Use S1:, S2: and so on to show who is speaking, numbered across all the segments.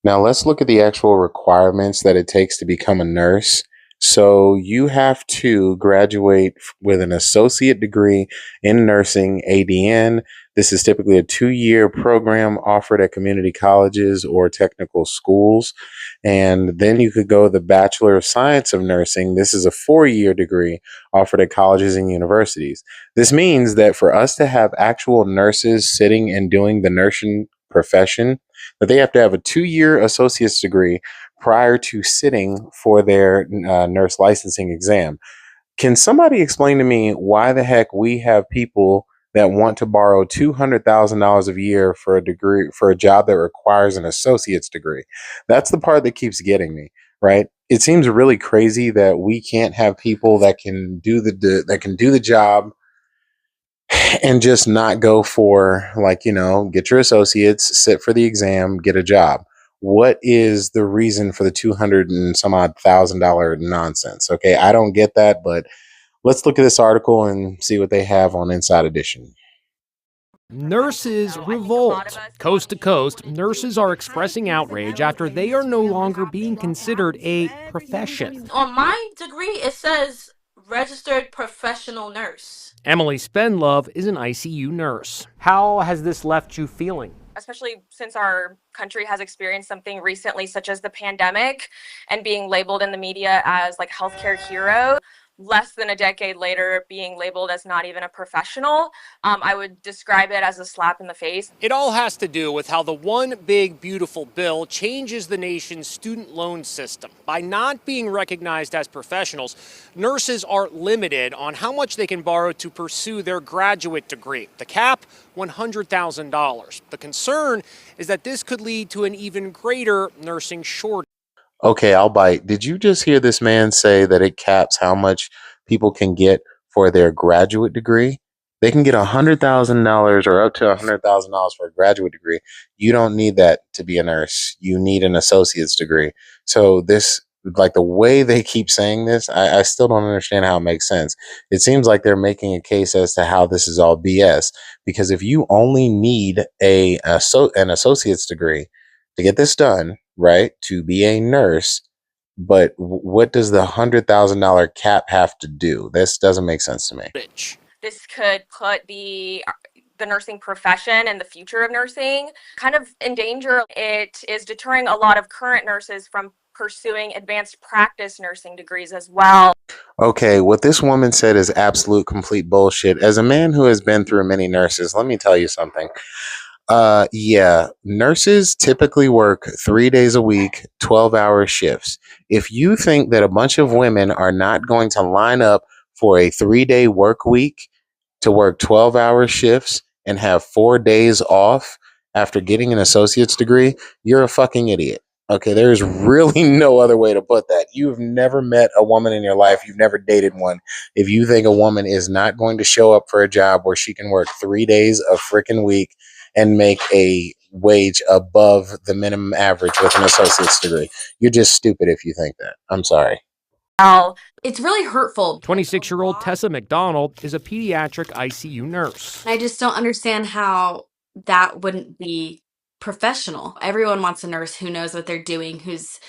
S1: Now let's look at the actual requirements that it takes to become a nurse. So you have to graduate with an associate degree in nursing, ADN. This is typically a 2-year program offered at community colleges or technical schools. And then you could go the Bachelor of Science of Nursing. This is a 4-year degree offered at colleges and universities. This means that for us to have actual nurses sitting and doing the nursing profession, that they have to have a 2-year associate's degree prior to sitting for their nurse licensing exam. Can somebody explain to me why the heck we have people that want to borrow $200,000 a year for a degree for a job that requires an associate's degree? That's the part that keeps getting me, right? It seems really crazy that we can't have people that can do the job and just not go for, like, get your associates, sit for the exam, get a job. What is the reason for the 200 and some odd $1,000 nonsense? Okay, I don't get that, but let's look at this article and see what they have on Inside Edition.
S2: Nurses revolt. Coast to coast, nurses are expressing outrage after they are no longer being considered a profession.
S3: On my degree, it says registered professional nurse.
S2: Emily Spenlove is an ICU nurse. How has this left you feeling?
S4: Especially since our country has experienced something recently, such as the pandemic, and being labeled in the media as like healthcare hero. Less than a decade later, being labeled as not even a professional, I would describe it as a slap in the face.
S2: It all has to do with how the One Big Beautiful Bill changes the nation's student loan system. By not being recognized as professionals, nurses are limited on how much they can borrow to pursue their graduate degree. The cap, $100,000. The concern is that this could lead to an even greater nursing shortage.
S1: Okay, I'll bite. Did you just hear this man say that it caps how much people can get for their graduate degree? They can get $100,000 or up to $100,000 for a graduate degree. You don't need that to be a nurse. You need an associate's degree. So this, like, the way they keep saying this, I still don't understand how it makes sense. It seems like they're making a case as to how this is all BS. Because if you only need an associate's degree to get this done, right, to be a nurse, but what does the $100,000 cap have to do? This doesn't make sense to me.
S4: This could put the nursing profession and the future of nursing kind of in danger. It is deterring a lot of current nurses from pursuing advanced practice nursing degrees as well.
S1: Okay, what this woman said is absolute complete bullshit. As a man who has been through many nurses, let me tell you something. Yeah, nurses typically work 3 days a week, 12-hour shifts. If you think that a bunch of women are not going to line up for a 3-day work week to work 12-hour shifts and have 4 days off after getting an associate's degree, you're a fucking idiot. Okay, there's really no other way to put that. You've never met a woman in your life. You've never dated one. If you think a woman is not going to show up for a job where she can work 3 days a freaking week and make a wage above the minimum average with an associate's degree, you're just stupid if you think that. I'm sorry.
S3: It's really hurtful.
S2: 26-year-old Tessa McDonald is a pediatric ICU nurse.
S3: I just don't understand how that wouldn't be professional. Everyone wants a nurse who knows what they're doing, who's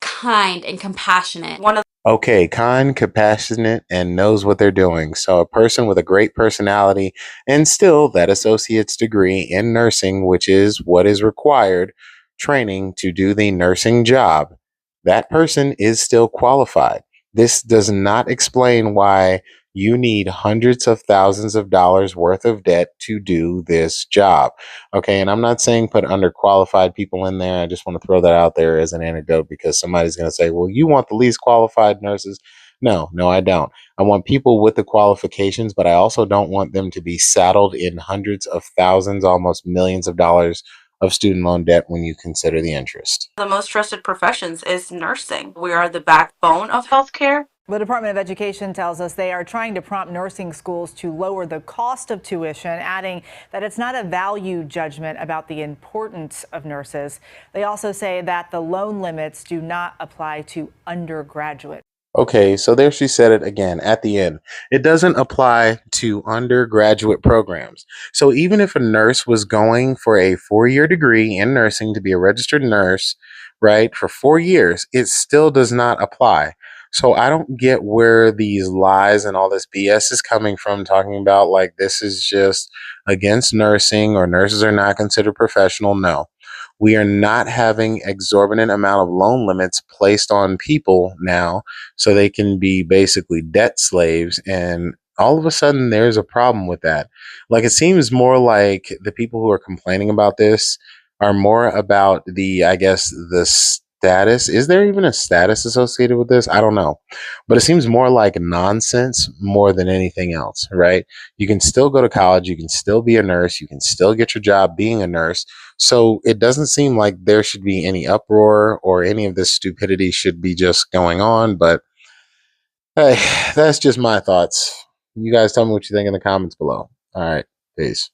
S3: kind and compassionate.
S1: Okay, kind, compassionate, and knows what they're doing. So a person with a great personality and still that associate's degree in nursing, which is what is required, training to do the nursing job, that person is still qualified. This does not explain why you need hundreds of thousands of dollars worth of debt to do this job. Okay, and I'm not saying put underqualified people in there. I just want to throw that out there as an anecdote because somebody's going to say, well, you want the least qualified nurses. No, I don't. I want people with the qualifications, but I also don't want them to be saddled in hundreds of thousands, almost millions of dollars of student loan debt when you consider the interest.
S5: The most trusted professions is nursing. We are the backbone of healthcare.
S6: The Department of Education tells us they are trying to prompt nursing schools to lower the cost of tuition, adding that it's not a value judgment about the importance of nurses. They also say that the loan limits do not apply to undergraduate.
S1: Okay, so there she said it again at the end. It doesn't apply to undergraduate programs. So even if a nurse was going for a 4-year degree in nursing to be a registered nurse, right, for 4 years, it still does not apply. So I don't get where these lies and all this BS is coming from, talking about like this is just against nursing or nurses are not considered professional. No, we are not having exorbitant amount of loan limits placed on people now so they can be basically debt slaves, and all of a sudden there's a problem with that. Like it seems more like the people who are complaining about this are more about the, I guess, the status. Is there even a status associated with this? I don't know, but it seems more like nonsense more than anything else, right? You can still go to college, you can still be a nurse, you can still get your job being a nurse. So it doesn't seem like there should be any uproar or any of this stupidity should be just going on. But hey, that's just my thoughts. You guys tell me what you think in the comments below. All right. Peace.